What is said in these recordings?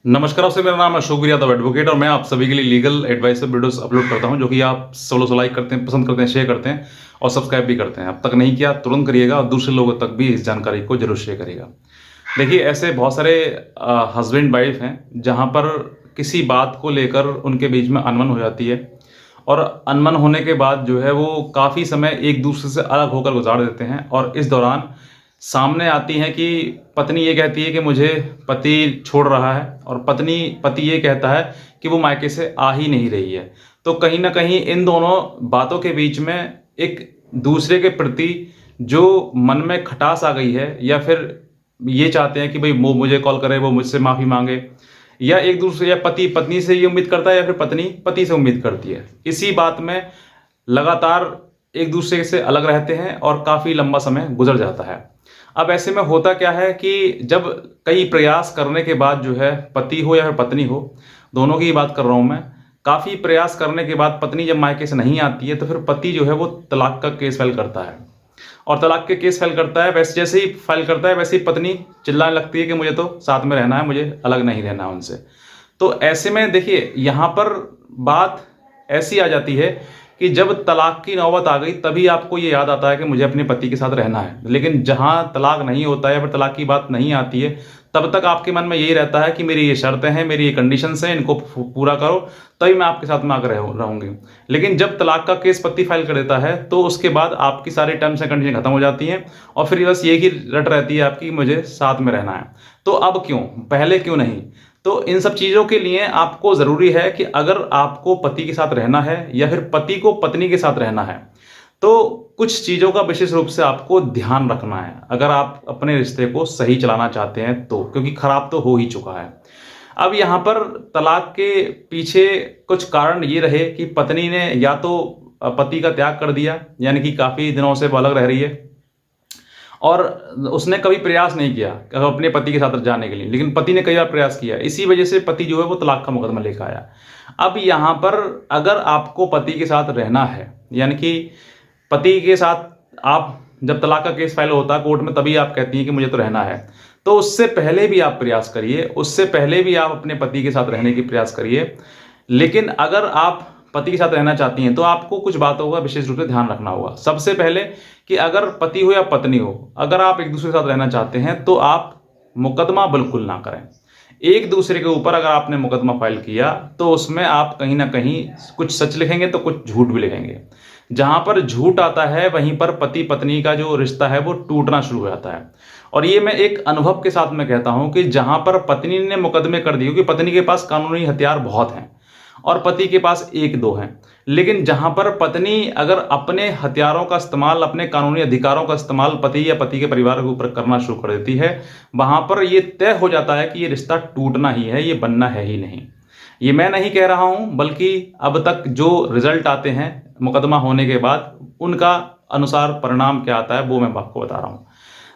नमस्कार, आपसे मेरा नाम अशोक यादव एडवोकेट और मैं आप सभी के लिए लीगल एडवाइस वीडियोस अपलोड करता हूं जो कि आप सब लोग लाइक करते हैं, पसंद करते हैं, शेयर करते हैं और सब्सक्राइब भी करते हैं। अब तक नहीं किया तुरंत करिएगा और दूसरे लोगों तक भी इस जानकारी को जरूर शेयर करिएगा। देखिए, ऐसे बहुत सारे हस्बैंड वाइफ हैं जहां पर किसी बात को लेकर उनके बीच में अनबन हो जाती है और अनबन होने के बाद जो है वो काफ़ी समय एक दूसरे से अलग होकर गुजार देते हैं और इस दौरान सामने आती हैं कि पत्नी ये कहती है कि मुझे पति छोड़ रहा है और पति ये कहता है कि वो मायके से आ ही नहीं रही है। तो कहीं न कहीं इन दोनों बातों के बीच में एक दूसरे के प्रति जो मन में खटास आ गई है या फिर ये चाहते हैं कि भाई वो मुझे कॉल करे, वो मुझसे माफ़ी माँगे या एक दूसरे या पति पत्नी से ये उम्मीद करता है या फिर पत्नी पति से उम्मीद करती है। इसी बात में लगातार एक दूसरे से अलग रहते हैं और काफ़ी लंबा समय गुजर जाता है। अब ऐसे में होता क्या है कि जब कई प्रयास करने के बाद जो है पति हो या फिर पत्नी हो, दोनों की ही बात कर रहा हूँ मैं, काफ़ी प्रयास करने के बाद पत्नी जब मायके से नहीं आती है तो फिर पति जो है वो तलाक का केस फाइल करता है और तलाक के केस फाइल करता है। वैसे जैसे ही फाइल करता है वैसे ही पत्नी चिल्लाने लगती है कि मुझे तो साथ में रहना है, मुझे अलग नहीं रहना है उनसे। तो ऐसे में देखिए, यहाँ पर बात ऐसी आ जाती है कि जब तलाक की नौबत आ गई तभी आपको ये याद आता है कि मुझे अपने पति के साथ रहना है। लेकिन जहाँ तलाक नहीं होता है या फिर तलाक की बात नहीं आती है तब तक आपके मन में यही रहता है कि मेरी ये शर्तें हैं, मेरी ये कंडीशंस हैं, इनको पूरा करो तभी मैं आपके साथ में आकर रहूँगी। लेकिन जब तलाक का केस पति फाइल कर देता है तो उसके बाद आपकी सारी टर्म्स एंड कंडीशन खत्म हो जाती हैं और फिर बस ये ही रट रहती है आपकी, मुझे साथ में रहना है। तो अब क्यों, पहले क्यों नहीं? तो इन सब चीज़ों के लिए आपको ज़रूरी है कि अगर आपको पति के साथ रहना है या फिर पति को पत्नी के साथ रहना है तो कुछ चीज़ों का विशेष रूप से आपको ध्यान रखना है अगर आप अपने रिश्ते को सही चलाना चाहते हैं तो, क्योंकि खराब तो हो ही चुका है। अब यहाँ पर तलाक के पीछे कुछ कारण ये रहे कि पत्नी ने या तो पति का त्याग कर दिया, यानी कि काफ़ी दिनों से वो अलग रह रही है और उसने कभी प्रयास नहीं किया अपने पति के साथ जाने के लिए, लेकिन पति ने कई बार प्रयास किया। इसी वजह से पति जो है वो तलाक का मुकदमा लेकर आया। अब यहाँ पर अगर आपको पति के साथ रहना है, यानी कि पति के साथ आप जब तलाक का केस फाइल होता है कोर्ट में तभी आप कहती हैं कि मुझे तो रहना है, तो उससे पहले भी आप प्रयास करिए, उससे पहले भी आप अपने पति के साथ रहने की प्रयास करिए। लेकिन अगर आप पति के साथ रहना चाहती हैं तो आपको कुछ बातों का विशेष रूप से ध्यान रखना होगा। सबसे पहले कि अगर पति हो या पत्नी हो, अगर आप एक दूसरे के साथ रहना चाहते हैं तो आप मुकदमा बिल्कुल ना करें। एक दूसरे के ऊपर अगर आपने मुकदमा फाइल किया तो उसमें आप कहीं ना कहीं कुछ सच लिखेंगे तो कुछ झूठ भी लिखेंगे। जहां पर झूठ आता है वहीं पर पति पत्नी का जो रिश्ता है वो टूटना शुरू हो जाता है। और ये मैं एक अनुभव के साथ में कहता हूं कि जहां पर पत्नी ने मुकदमे कर दिए, क्योंकि पत्नी के पास कानूनी हथियार बहुत हैं और पति के पास एक दो हैं, लेकिन जहां पर पत्नी अगर अपने हथियारों का इस्तेमाल, अपने कानूनी अधिकारों का इस्तेमाल पति या पति के परिवार के ऊपर करना शुरू कर देती है, वहां पर यह तय हो जाता है कि ये रिश्ता टूटना ही है, ये बनना है ही नहीं। ये मैं नहीं कह रहा हूं, बल्कि अब तक जो रिजल्ट आते हैं मुकदमा होने के बाद उनका अनुसार परिणाम क्या आता है वो मैं आपको बता रहा हूं।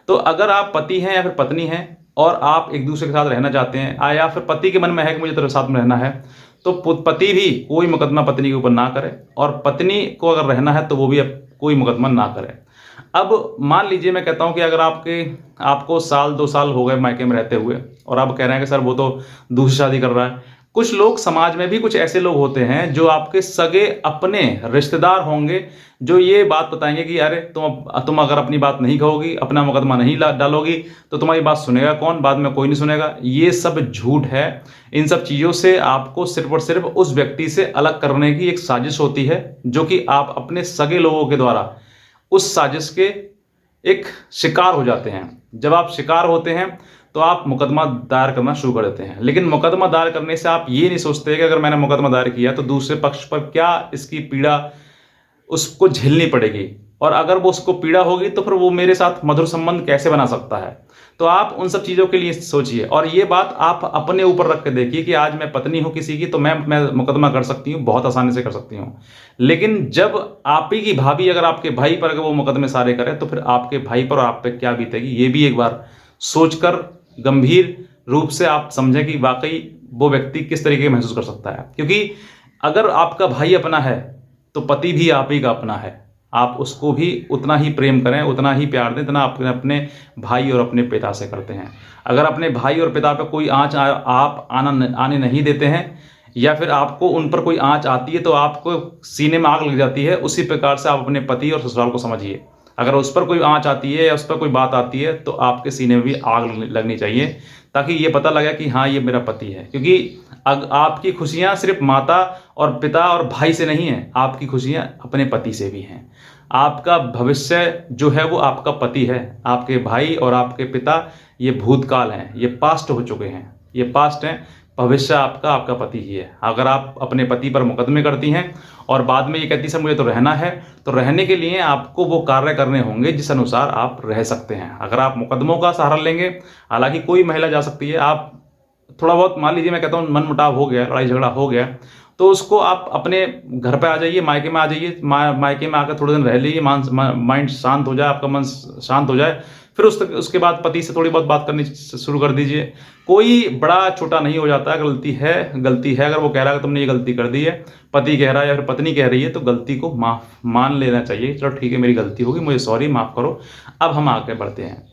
तो अगर आप पति हैं या फिर पत्नी हैं और आप एक दूसरे के साथ रहना चाहते हैं या फिर पति के मन में है कि मुझे तेरे साथ में रहना है, तो पति भी कोई मुकदमा पत्नी के ऊपर ना करे और पत्नी को अगर रहना है तो वो भी अब कोई मुकदमा ना करे। अब मान लीजिए मैं कहता हूं कि अगर आपको साल 2 साल हो गए मायके में रहते हुए और आप कह रहे हैं कि सर वो तो दूसरी शादी कर रहा है। कुछ लोग समाज में भी कुछ ऐसे लोग होते हैं जो आपके सगे अपने रिश्तेदार होंगे जो ये बात बताएंगे कि अरे तुम अगर अपनी बात नहीं कहोगी, अपना मुकदमा नहीं डालोगी तो तुम्हारी बात सुनेगा कौन, बाद में कोई नहीं सुनेगा। ये सब झूठ है। इन सब चीज़ों से आपको सिर्फ और सिर्फ उस व्यक्ति से अलग करने की एक साजिश होती है जो कि आप अपने सगे लोगों के द्वारा उस साजिश के एक शिकार हो जाते हैं। जब आप शिकार होते हैं तो आप मुकदमा दायर करना शुरू कर देते हैं, लेकिन मुकदमा दायर करने से आप ये नहीं सोचते कि अगर मैंने मुकदमा दायर किया तो दूसरे पक्ष पर क्या इसकी पीड़ा उसको झेलनी पड़ेगी और अगर वो उसको पीड़ा होगी तो फिर वो मेरे साथ मधुर संबंध कैसे बना सकता है। तो आप उन सब चीज़ों के लिए सोचिए और ये बात आप अपने ऊपर रख के देखिए कि आज मैं पत्नी हूँ किसी की तो मैं मुकदमा कर सकती हूँ, बहुत आसानी से कर सकती हूँ। लेकिन जब आप ही की भाभी अगर आपके भाई पर अगर वो मुकदमे सारे करे तो फिर आपके भाई पर और आप पे क्या बीतेगी, ये भी एक बार सोचकर गंभीर रूप से आप समझें कि वाकई वो व्यक्ति किस तरीके का महसूस कर सकता है। क्योंकि अगर आपका भाई अपना है तो पति भी आप ही का अपना है आप उसको भी उतना ही प्रेम करें, उतना ही प्यार दें जितना आप अपने भाई और अपने पिता से करते हैं। अगर अपने भाई और पिता पे कोई आँच आप आने नहीं देते हैं, या फिर आपको उन पर कोई आँच आती है तो आपको सीने में आग लग जाती है, उसी प्रकार से आप अपने पति और ससुराल को समझिए। अगर उस पर कोई आँच आती है या उस पर कोई बात आती है तो आपके सीने में भी आग लगनी चाहिए, ताकि ये पता लगे कि हाँ, ये मेरा पति है। क्योंकि आपकी खुशियाँ सिर्फ माता और पिता और भाई से नहीं हैं, आपकी खुशियाँ अपने पति से भी हैं। आपका भविष्य जो है वो आपका पति है। आपके भाई और आपके पिता ये भूतकाल हैं, ये पास्ट हो चुके हैं, ये पास्ट हैं। भविष्य आपका पति ही है। अगर आप अपने पति पर मुकदमे करती हैं और बाद में ये कहती सर मुझे तो रहना है, तो रहने के लिए आपको वो कार्य करने होंगे जिस अनुसार आप रह सकते हैं। अगर आप मुकदमों का सहारा लेंगे, हालांकि कोई महिला जा सकती है, आप थोड़ा बहुत मान लीजिए, मैं कहता हूँ मनमुटाव हो गया, लड़ाई झगड़ा हो गया, तो उसको आप अपने घर पे आ जाइए, मायके में आ जाइए, मायके में आकर थोड़े दिन रह लीजिए, माइंड शांत हो जाए, आपका मन शांत हो जाए, फिर उसके बाद पति से थोड़ी बहुत बात करनी शुरू कर दीजिए। कोई बड़ा छोटा नहीं हो जाता, गलती है। अगर वो कह रहा है कि तुमने ये गलती कर दी है, पति कह रहा है या फिर पत्नी कह रही है, तो गलती को मान लेना चाहिए। चलो ठीक है, मेरी गलती होगी, मुझे सॉरी, माफ़ करो, अब हम आगे बढ़ते हैं।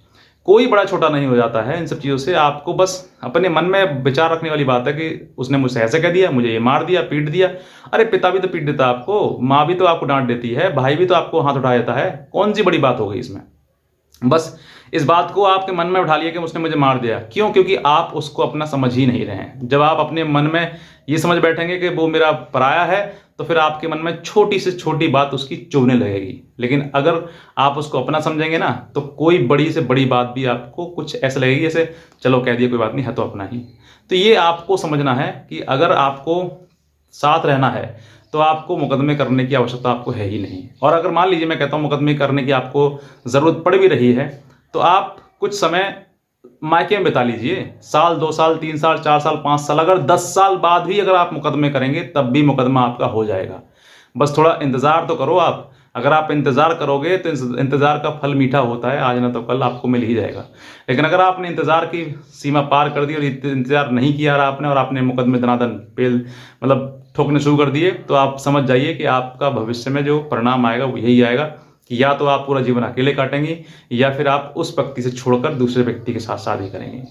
कोई बड़ा छोटा नहीं हो जाता है इन सब चीज़ों से। आपको बस अपने मन में विचार रखने वाली बात है कि उसने मुझसे ऐसे कह दिया, मुझे ये मार दिया, पीट दिया। अरे पिता भी तो पीट देता है आपको, माँ भी तो आपको डांट देती है, भाई भी तो आपको हाथ उठा देता है, कौन सी बड़ी बात हो गई इसमें। बस इस बात को आपके मन में उठा लिया कि उसने मुझे मार दिया। क्यों? क्योंकि आप उसको अपना समझ ही नहीं रहे हैं। जब आप अपने मन में ये समझ बैठेंगे कि वो मेरा पराया है, तो फिर आपके मन में छोटी से छोटी बात उसकी चुभने लगेगी। लेकिन अगर आप उसको अपना समझेंगे ना, तो कोई बड़ी से बड़ी बात भी आपको कुछ ऐसे लगेगी जैसे चलो कह दिया, कोई बात नहीं, है तो अपना ही। तो ये आपको समझना है कि अगर आपको साथ रहना है तो आपको मुकदमे करने की आवश्यकता आपको है ही नहीं। और अगर मान लीजिए मैं कहता हूँ मुकदमे करने की आपको ज़रूरत पड़ भी रही है, तो आप कुछ समय मायके में बिता लीजिए, साल, 2 साल, 3 साल, 4 साल, 5 साल, अगर 10 साल बाद भी अगर आप मुकदमे करेंगे तब भी मुकदमा आपका हो जाएगा। बस थोड़ा इंतज़ार तो करो आप। अगर आप इंतज़ार करोगे तो इंतज़ार का फल मीठा होता है, आज ना तो कल आपको मिल ही जाएगा। लेकिन अगर आपने इंतज़ार की सीमा पार कर दी और इंतज़ार नहीं किया आपने, और आपने मुकदमे दनादन मतलब ठोकने शुरू कर दिए, तो आप समझ जाइए कि आपका भविष्य में जो परिणाम आएगा वो यही आएगा कि या तो आप पूरा जीवन अकेले काटेंगे, या फिर आप उस व्यक्ति से छोड़कर दूसरे व्यक्ति के साथ शादी करेंगे।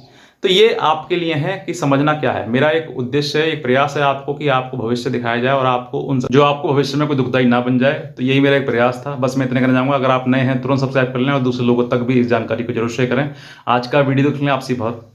तो ये आपके लिए है कि समझना क्या है। मेरा एक उद्देश्य है, एक प्रयास है आपको कि आपको भविष्य दिखाया जाए और आपको जो आपको भविष्य में कोई दुखदाई ना बन जाए। तो यही मेरा एक प्रयास था। बस मैं इतने कहना चाहूँगा। अगर आप नए हैं तुरंत सब्सक्राइब कर लें और दूसरे लोगों तक भी इस जानकारी को जरूर शेयर करें। आज का वीडियो देख लें। आपसे बहुत